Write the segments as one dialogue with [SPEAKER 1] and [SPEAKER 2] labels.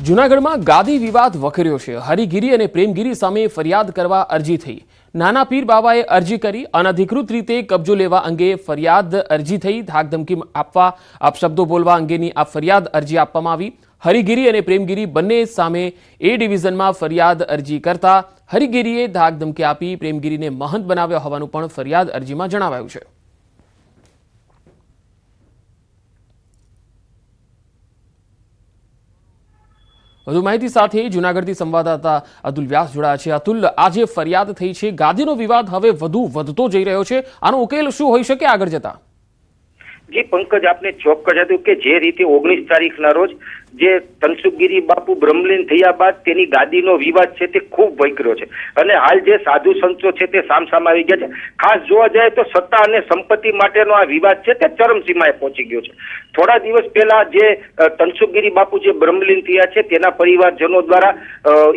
[SPEAKER 1] જૂનાગઢમાં ગાદી વિવાદ વકર્યો છે। હરિગીરી અને પ્રેમગીરી સામે ફરિયાદ કરવા અરજી થઈ। નાના પીર બાબાએ અરજી કરી। અનધિકૃત રીતે કબજો લેવા અંગે ફરિયાદ અરજી થઈ। ધાકધમકી આપવા, અપશબ્દો બોલવા અંગેની આ ફરિયાદ અરજી આપવામાં આવી। હરિગીરી અને પ્રેમગીરી બંને સામે એ ડિવિઝનમાં ફરિયાદ અરજી કરતા હરિગીરીએ ધાકધમકી આપી પ્રેમગીરીને મહંત બનાવ્યા હોવાનું પણ ફરિયાદ અરજીમાં જણાવાયું છે। વધુ માહિતી સાથે જૂનાગઢથી સંવાદદાતા અતુલ વ્યાસ જોડાયા છે। અતુલ, આ જે ફરિયાદ થઈ છે, ગાદીનો વિવાદ હવે વધુ વધતો જઈ રહ્યો છે, આનો ઉકેલ શું હોઈ શકે આગળ જતા?
[SPEAKER 2] જી પંકજ, આપને ચોક્કસ હતું કે જે રીતે 19 તારીખના રોજ જે તનસુખગીરી બાપુ બ્રહ્મલીન થયા બાદ તેની ગાદીનો વિવાદ છે તે ખૂબ વકર્યો છે અને હાલ જે સાધુ સંતો છે તે સામસામે આવી ગયા છે। ખાસ જોવા જાય તો સત્તા અને સંપત્તિ માટેનો આ વિવાદ છે તે ચરમસીમાએ પહોંચી ગયો છે। થોડા દિવસ પહેલા જે તનસુખગીરી બાપુ જે બ્રહ્મલીન થયા છે તેના પરિવારજનો દ્વારા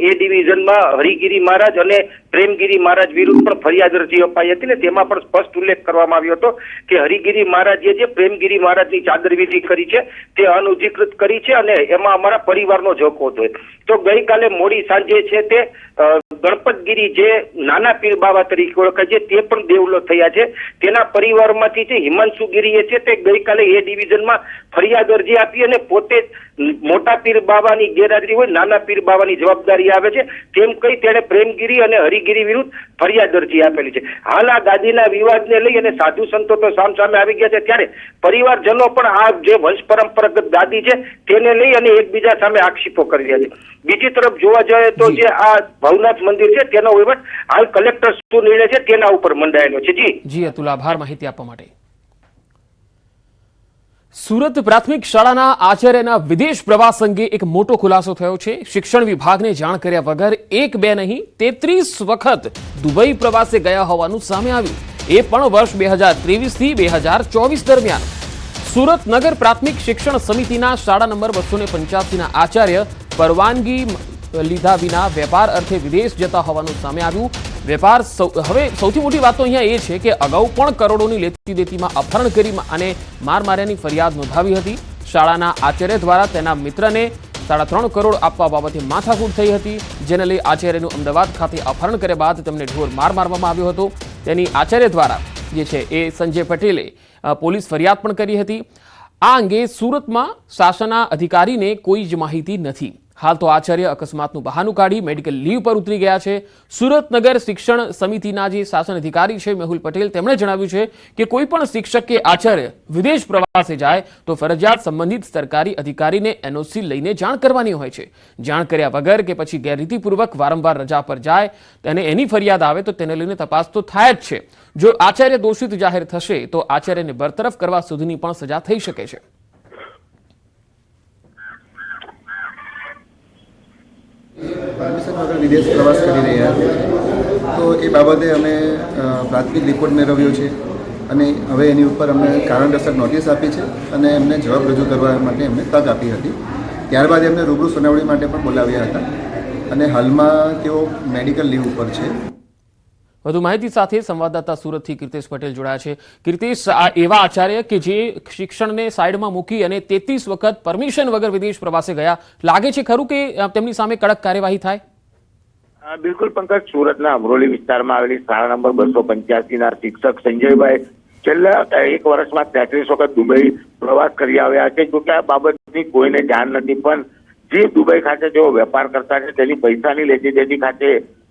[SPEAKER 2] એ ડિવિઝનમાં હરિગીરી મહારાજ અને પ્રેમગીરી મહારાજ વિરુદ્ધ પણ ફરિયાદ અરજી અપાઈ હતી ને તેમાં પણ સ્પષ્ટ ઉલ્લેખ કરવામાં આવ્યો હતો કે હરિગીરી મહારાજે જે પ્રેમગીરી મહારાજની ચાદરવિધિ કરી છે તે અનધિકૃત કરી છે અને એમાં અમારા પરિવારનો ઝોકો હતો। તો ગઈકાલે મોડી સાંજે છે તે ગણપતગીરી જે નાના પીર બાબા તરીકે ઓળખાય છે તે પણ દેવલો થયા છે। તેના પરિવારમાંથી જે હિમાંશુગીરીએ છે તે ગઈકાલે એ ડિવિઝનમાં ફરિયાદ અરજી આપી અને પોતે મોટા પીર બાબાની ગેરહાજરી હોય નાના પીર બાબાની જવાબદારી આવે છે તેમ કહી તેણે પ્રેમગીરી અને હરિગીરી વિરુદ્ધ ફરિયાદ અરજી આપેલી છે। હાલ આ ગાદીના વિવાદને લઈ અને સાધુ સંતો તો સામસામે આવી ગયા છે, ત્યારે પરિવારજનો પણ આ જે વંશ પરંપરાગત ગાદી છે તેને લઈ અને એકબીજા સામે આક્ષેપો કરી રહ્યા છે। બીજી તરફ જોવા જાય તો જે આ ભવનાથ મંદિર છે તેનો વહીવટ હાલ કલેક્ટર શું નિર્ણય છે તેના ઉપર મંડાયેલો છે।
[SPEAKER 1] જી અતુલ, આભાર માહિતી આપવા માટે। સુરત પ્રાથમિક શાળાના આચાર્યના વિદેશ પ્રવાસ અંગે એક મોટો ખુલાસો થયો છે। શિક્ષણ વિભાગને જાણ કર્યા વગર એક બે નહીં 33 વખત દુબઈ પ્રવાસે ગયા હોવાનું સામે આવ્યું, એ પણ વર્ષ 2023 થી 2024 દરમિયાન। સુરત નગર પ્રાથમિક શિક્ષણ સમિતિના શાળા નંબર 285 ના આચાર્ય પરવાનગી લીધા વિના વેપાર અર્થે વિદેશ જતા હોવાનું સામે આવ્યું। વેપાર હવે સૌથી મોટી વાત તો અહીંયા એ છે કે અગાઉ પણ કરોડોની લેતી દેતીમાં અપહરણ કરી અને માર માર્યાની ફરિયાદ નોંધાવી હતી। શાળાના આચાર્ય દ્વારા તેના મિત્રને 3.5 કરોડ આપવા બાબતે માથાકૂટ થઈ હતી, જેને લઈ આચાર્યનું અમદાવાદ ખાતે અપહરણ કર્યા બાદ તેમને ઢોર માર મારવામાં આવ્યો હતો। તેની આચાર્ય દ્વારા જે છે એ સંજય પટેલે પોલીસ ફરિયાદ પણ કરી હતી। આ અંગે સુરતમાં શાસનના અધિકારીને કોઈ જ માહિતી નથી। હાલ તો આચાર્ય અકસ્માતનું બહાનું કાઢી મેડિકલ લીવ પર ઉતરી ગયા છે। સુરત નગર શિક્ષણ સમિતિના જે શાસન અધિકારી છે મેહુલ પટેલ, તેમણે જણાવ્યું છે કે કોઈ પણ શિક્ષક કે આચાર્ય વિદેશ પ્રવાસે જાય તો ફરજિયાત સંબંધિત સરકારી અધિકારીને એનઓસી લઈને જાણ કરવાની હોય છે। જાણ કર્યા વગર કે પછી ગેરરીતિપૂર્વક વારંવાર રજા પર જાય અને એની ફરિયાદ આવે તો તેને લઈને તપાસ તો થાય જ છે। જો આચાર્ય દોષિત જાહેર થશે તો આચાર્યને બરતરફ કરવા સુધીની પણ સજા થઈ શકે છે।
[SPEAKER 3] પરમિશન વગર વિદેશ પ્રવાસ કરી રહ્યા હતા તો એ બાબતે અમે પ્રાથમિક રિપોર્ટ મેળવ્યો છે અને હવે એની ઉપર અમને કારણદર્શક નોટિસ આપી છે અને એમને જવાબ રજૂ કરવા માટે એમને તક આપી હતી। ત્યારબાદ એમને રૂબરૂ સુનાવણી માટે પણ બોલાવ્યા હતા અને હાલમાં તેઓ મેડિકલ લીવ ઉપર છે।
[SPEAKER 1] વધુ માહિતી સાથે સંવાદદાતા સુરતથી કીર્તેશ પટેલ જોડાયા છે। કીર્તેશ, આ એવા આચાર્ય કે જે શિક્ષણને સાઈડમાં મૂકી અને 33 વખત પરમિશન વગર વિદેશ પ્રવાસે ગયા, લાગે છે ખરું કે તેમની સામે કડક કાર્યવાહી થાય?
[SPEAKER 4] બિલકુલ પંકજ, સુરતના અમરોલી વિસ્તારમાં આવેલી શાળા નંબર 285 ના શિક્ષક સંજયભાઈ છેલ્લા 1 વર્ષમાં 33 વખત દુબઈ પ્રવાસ કરી આવ્યા છે। જોકે આ બાબતની કોઈને જાણ નથી, પણ જે દુબઈ ખાતે જેઓ વેપાર કરતા છે તેની પૈસાની લેતી દેતી ખાતે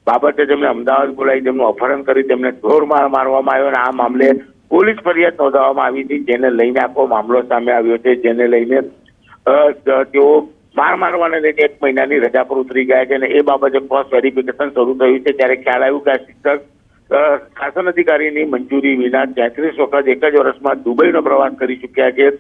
[SPEAKER 4] બાબતે તેમને અમદાવાદ બોલાવી તેમનું અપહરણ કરી તેમને ઢોર માર મારવામાં આવ્યો અને આ મામલે પોલીસ ફરિયાદ નોંધાવવામાં આવી હતી, જેને લઈને આખો મામલો સામે આવ્યો છે। જેને લઈને તેઓ માર મારવાને લઈને 1 મહિનાની રજા પર ઉતરી ગયા છે અને એ બાબતે ક્રોસ વેરિફિકેશન શરૂ થયું છે। ત્યારે ખ્યાલ આવ્યું કે આ શિક્ષક શાસન અધિકારીની મંજૂરી વિના 33 વખત એક જ વર્ષમાં દુબઈનો પ્રવાસ કરી ચૂક્યા છે।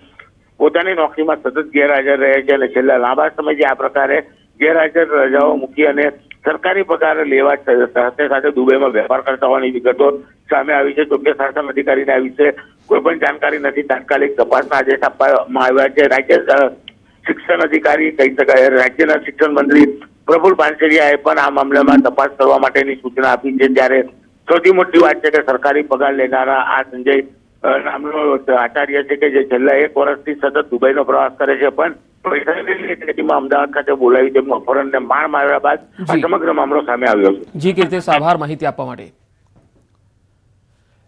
[SPEAKER 4] પોતાની નોકરીમાં સતત ગેરહાજર રહે છે અને છેલ્લા લાંબા સમયથી આ પ્રકારે ગેરહાજર રજાઓ મૂકી અને સરકારી પગાર લેવા સાથે સાથે દુબઈમાં વેપાર કરતા હોવાની વિગતો સામે આવી છે। જોકે શાસન અધિકારીને આ વિશે કોઈ પણ જાણકારી નથી। તાત્કાલિક તપાસના આદેશ આપવામાં આવ્યા છે। રાજ્ય શિક્ષણ અધિકારી કહી શકાય રાજ્યના શિક્ષણ મંત્રી પ્રફુલ પાનસેરિયાએ પણ આ મામલામાં તપાસ કરવા માટેની સૂચના આપી છે। ત્યારે સૌથી મોટી વાત છે કે સરકારી પગાર લેનારા આ સંજય નામનો આચાર્ય છે કે જે છેલ્લા 1 વર્ષથી સતત દુબઈનો પ્રવાસ કરે છે, પણ પૈસાની અમદાવાદ ખાતે બોલાવી તેમનું અપહરણ ને માર માર્યા બાદ આ સમગ્ર મામલો સામે આવ્યો છે.
[SPEAKER 1] જી કીર્તિશ, આભાર માહિતી આપવા માટે.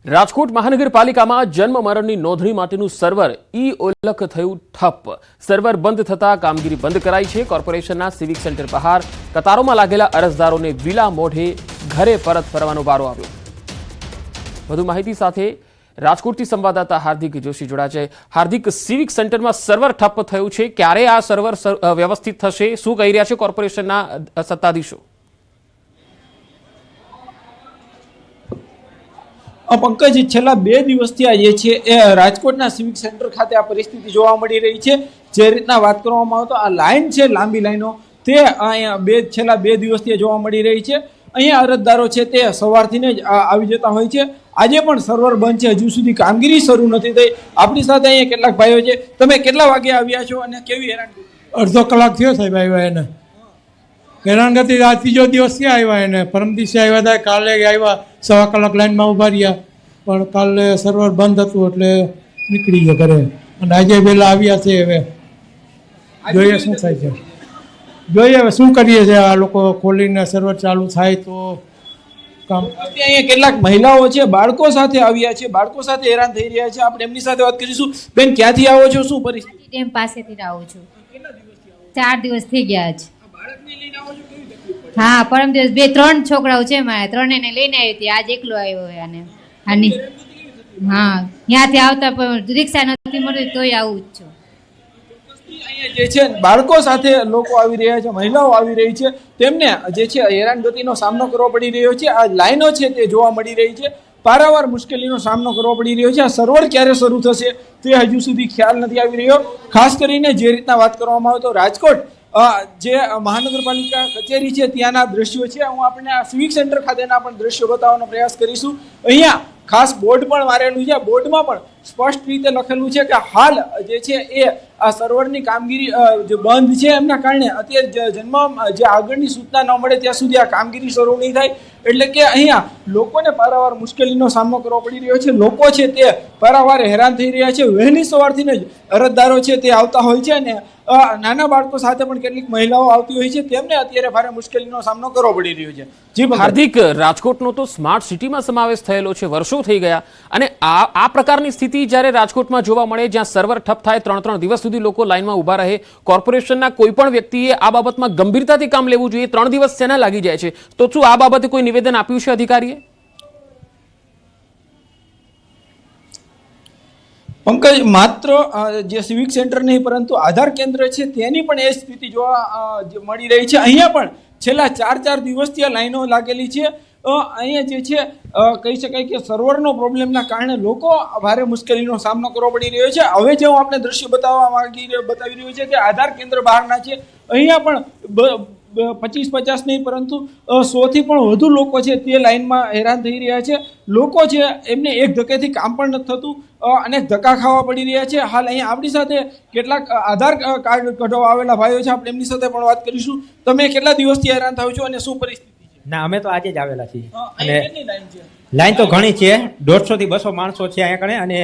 [SPEAKER 1] રાજકોટ મહાનગરપાલિકામાં જન્મ મરણની નોંધણી માટેનું સર્વર ઓલખ થયું ઠપ. સર્વર બંધ થતા કામગીરી બંધ કરાઈ છે. કોર્પોરેશનના સિવિક સેન્ટર બહાર કતારોમાં લાગેલા અરજદારોને વિલા મોઢે ઘરે પરત ફરવાનો વારો આવ્યો. વધુ માહિતી સાથે રાજકોટથી સંવાદદાતા હાર્દિક જોશી જોડાયા છે. હાર્દિક, સિવિક સેન્ટરમાં સર્વર ઠપ થયું છે, ક્યારે આ સર્વર વ્યવસ્થિત થશે? શું કહી રહ્યા છે કોર્પોરેશનના સત્તાધીશો?
[SPEAKER 5] પંકજ, છેલ્લા 2 દિવસથી આ જે છે એ રાજકોટના સિવિક સેન્ટર ખાતે આ પરિસ્થિતિ જોવા મળી રહી છે. જે રીતના વાત કરવામાં આવે તો આ લાઈન છે, લાંબી લાઈનો, તે અહીંયા છેલ્લા 2 દિવસથી જોવા મળી રહી છે. અહીંયા અરજદારો છે તે સવારથી જ આવી જતા હોય છે. આજે પણ સર્વર બંધ છે, હજુ સુધી કામગીરી શરૂ નથી થઈ. આપણી સાથે અહીંયા કેટલાક ભાઈઓ છે. તમે કેટલા વાગે આવ્યા છો અને કેવી હેરાનગતિ?
[SPEAKER 6] અડધો કલાક થયો સાહેબ આવ્યા એને. હેરાનગતિ આ 3જો દિવસ થી આવ્યા એને. પરમ દિવસે આવ્યા હતા, કાલે આવ્યા 1.25 કલાક લાઈનમાં ઉભા રહ્યા, પણ કાલે સર્વર બંધ હતું એટલે નીકળી ગયા ઘરે. અને આજે વહેલા આવ્યા છે. હવે જોઈએ શું થાય છે, જોઈએ હવે શું કરીએ છીએ. આ લોકો ખોલીને સર્વર ચાલુ થાય તો કામ.
[SPEAKER 5] અહીંયા કેટલાક મહિલાઓ છે, બાળકો સાથે આવ્યા છે, બાળકો સાથે હેરાન થઈ રહ્યા છે. આપણે એમની સાથે વાત કરીશું. બેન, ક્યાંથી આવો છો? શું પરિસ્થિતિ?
[SPEAKER 7] ડેમ પાસેથી આવું છું. 4 દિવસ થઈ ગયા છે. હા, પરમ દિવસ 2-3 છોકરાઓ છે મારે, 3 એને લઈને આવી હતી. આજ એકલો આવ્યો હોય અને હા, ત્યાંથી આવતા પણ રિક્ષા નથી મળતી તોય આવું જ છું.
[SPEAKER 5] અહીંયા જે છે બાળકો સાથે લોકો આવી રહ્યા છે, મહિલાઓ આવી રહી છે, તેમને જે છે હેરાનગતિનો સામનો કરવો પડી રહ્યો છે. આ લાઈનો છે તે જોવા મળી રહી છે. પારાવાર મુશ્કેલીનો સામનો કરવો પડી રહ્યો છે. આ સર્વર ક્યારે શરૂ થશે તે હજુ સુધી ખ્યાલ નથી આવી રહ્યો. ખાસ કરીને જે રીતના વાત કરવામાં આવે તો રાજકોટ જે મહાનગરપાલિકા કચેરી છે ત્યાંના દ્રશ્યો છે. હું આપણે આ સિવિક સેન્ટર ખાતેના પણ દ્રશ્યો બતાવવાનો પ્રયાસ કરીશું. અહીંયા ખાસ બોર્ડ પણ મારેલું છે. બોર્ડમાં પણ સ્પષ્ટ રીતે લખેલું છે કે હાલ જે છે એ આ સર્વરની કામગીરી જે બંધ છે એમના કારણે અત્યારે જન્મ જે આગળની સૂચના ન મળે ત્યાં સુધી આ કામગીરી શરૂ નહીં થાય. એટલે કે અહીંયા લોકોને પારાવાર મુશ્કેલીનો સામનો કરવો પડી રહ્યો છે. લોકો છે તે પારાવાર હેરાન થઈ રહ્યા છે. વહેલી સવારથી જ અરજદારો છે તે આવતા હોય છે અને નાના બાળકો સાથે પણ કેટલીક મહિલાઓ આવતી હોય છે. તેમને અત્યારે ભારે મુશ્કેલીનો સામનો કરવો પડી રહ્યો છે. જી
[SPEAKER 1] હાર્દિક, રાજકોટનો તો સ્માર્ટ સિટીમાં સમાવેશ થયેલો છે, વર્ષો થઈ ગયા, અને આ પ્રકારની સ્થિતિ જ્યારે રાજકોટમાં જોવા મળે, જ્યાં સર્વર ઠપ થાય, 3 દિવસ સુધી લોકો લાઈનમાં ઊભા રહે, કોર્પોરેશનના કોઈ પણ વ્યક્તિએ આ બાબતમાં ગંભીરતાથી કામ લેવું જોઈએ. 3 દિવસ શેના લાગી જાય છે? તો શું આ બાબતે કોઈ નિવેદન આપ્યું છે અધિકારીએ?
[SPEAKER 5] પંકજ, માત્ર જે સિવિક સેન્ટર નહીં પરંતુ આધાર કેન્દ્ર છે તેની પણ એ સ્થિતિ જોવા મળી રહી છે. અહીંયા પણ છેલ્લા 4 દિવસથી આ લાઈનો લાગેલી છે. અહીંયા જે છે કહી શકાય કે સર્વરનો પ્રોબ્લેમના કારણે લોકો ભારે મુશ્કેલીનો સામનો કરવો પડી રહ્યો છે. હવે જે હું આપણે દ્રશ્ય બતાવી રહ્યો છે તે આધાર કેન્દ્ર બહારના છે. અહીંયા પણ 25-50 નહીં પરંતુ 100થી પણ વધુ લોકો છે તે લાઈનમાં હેરાન થઈ રહ્યા છે. લોકો છે એમને એક ધક્કેથી કામ પણ નથી થતું, અનેક ધક્કા ખાવા પડી રહ્યા છે. હાલ અહીંયા આપણી સાથે કેટલાક આધાર કાર્ડ કઢાવવા આવેલા ભાઈઓ છે, આપણે એમની સાથે પણ વાત કરીશું. તમે કેટલા દિવસથી હેરાન થાવ છો અને શું પરિસ્થિતિ?
[SPEAKER 8] ના, અમે તો આજે જ આવેલા છીએ. અને લાઈન તો ઘણી છે, 150 થી 200 માણસો છે અહીંયા કણે. અને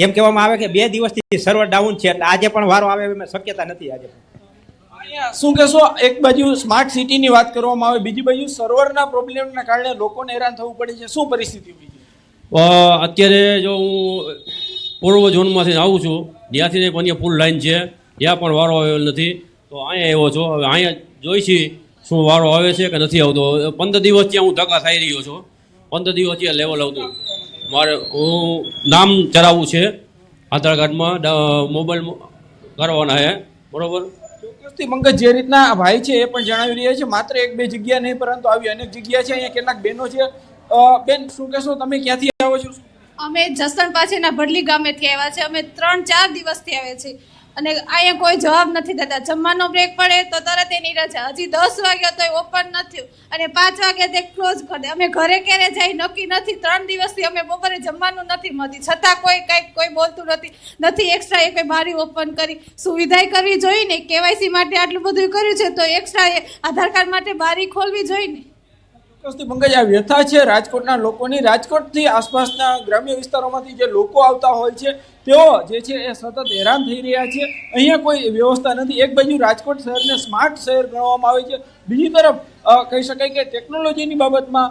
[SPEAKER 8] એમ કહેવામાં આવે કે 2 દિવસથી સર્વર ડાઉન છે, એટલે આજે પણ વારો આવે એવી શક્યતા નથી. આજે
[SPEAKER 5] શું કહેશો? એક બાજુ સ્માર્ટ સિટીની વાત કરવામાં આવે, બીજી બાજુ સર્વરના પ્રોબ્લેમના કારણે લોકોને હેરાન થવું પડે છે. શું પરિસ્થિતિ હોય છે
[SPEAKER 9] અત્યારે? જો હું પૂર્વ ઝોનમાંથી આવું છું, ત્યાંથી અહીંયા ફૂલ લાઈન છે, ત્યાં પણ વારો આવેલો નથી. તો અહીંયા આવ્યો છો. હવે અહીંયા જોઈશી શું વારો આવે છે કે નથી આવતો. 15 દિવસ ત્યાં હું ધક્કા થઈ રહ્યો છું. 15 દિવસ ત્યાં લેવલ આવતું. મારે હું નામ ચડાવવું છે આધાર કાર્ડમાં, મોબાઈલ કરવાના છે, બરોબર?
[SPEAKER 5] ચોક્કસથી પંકજ, જે રીતના ભાઈ છે એ પણ જણાવી રહ્યા છે, માત્ર 1-2 જગ્યા નહીં પરંતુ આવી અનેક જગ્યા છે. અહીંયા કેટલાક બહેનો છે. બેન, શું કહેશો? તમે ક્યાંથી આવો છો?
[SPEAKER 10] અમે જસદણ પાસેના ભડલી ગામેથી આવ્યા છે. અમે 3-4 દિવસથી આવ્યા છીએ અને અહીંયા કોઈ જવાબ નથી દેતા. જમવાનો બ્રેક પડે તો તરત એની રજા. હજી 10 વાગ્યા તો ઓપન નથી અને 5 વાગ્યા તે ક્લોઝ કરી દે. અમે ઘરે ક્યારે જાય નક્કી નથી. 3 દિવસથી અમે બપોરે જમવાનું નથી મળતી, છતાં કોઈ બોલતું નથી. એક્સ્ટ્રા એ કોઈ બારી ઓપન કરી સુવિધા કરવી જોઈએ ને. કેવાયસી માટે આટલું બધું કર્યું છે તો એક્સ્ટ્રા આધાર કાર્ડ માટે બારી ખોલવી જોઈએ ને.
[SPEAKER 5] પંકજ, આ વ્યથા છે રાજકોટના લોકોની. રાજકોટથી આસપાસના ગ્રામ્ય વિસ્તારોમાંથી જે લોકો આવતા હોય છે તેઓ જે છે એ સતત હેરાન થઈ રહ્યા છે. અહીંયા કોઈ વ્યવસ્થા નથી. એક બાજુ રાજકોટ શહેરને સ્માર્ટ શહેર ગણવામાં આવે છે, બીજી તરફ કહી શકાય કે ટેકનોલોજીની બાબતમાં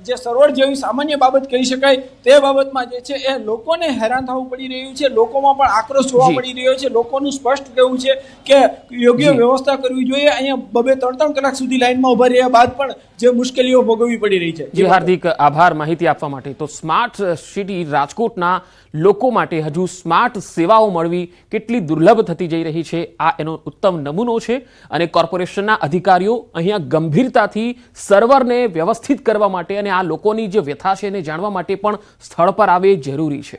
[SPEAKER 5] જે સરોવર જેવી સામાન્ય બાબત કહી શકાય તે બાબતમાં જે છે એ લોકોને હેરાન થવું પડી રહ્યું છે. લોકોમાં પણ આક્રોશ જોવા મળી રહ્યો છે. લોકોનું સ્પષ્ટ કહેવું છે કે યોગ્ય વ્યવસ્થા કરવી જોઈએ. અહીંયા 2-3 કલાક સુધી લાઈનમાં ઉભા રહ્યા બાદ પણ જે મુશ્કેલીઓ ભોગવવી પડી રહી છે.
[SPEAKER 1] જી હાર્દિક આભાર માહિતી આપવા માટે. તો સ્માર્ટ સિટી રાજકોટના લોકો માટે હજુ સ્માર્ટ સેવાઓ મળવી કેટલી દુર્લભ થતી જઈ રહી છે, આ એનો ઉત્તમ નમૂનો છે. અને કોર્પોરેશનના અધિકારીઓ અહીંયા ગંભીરતાથી સર્વરને વ્યવસ્થિત કરવા માટે અને આ લોકોની જે વ્યથા છે એને જાણવા માટે પણ સ્થળ પર આવે જરૂરી છે.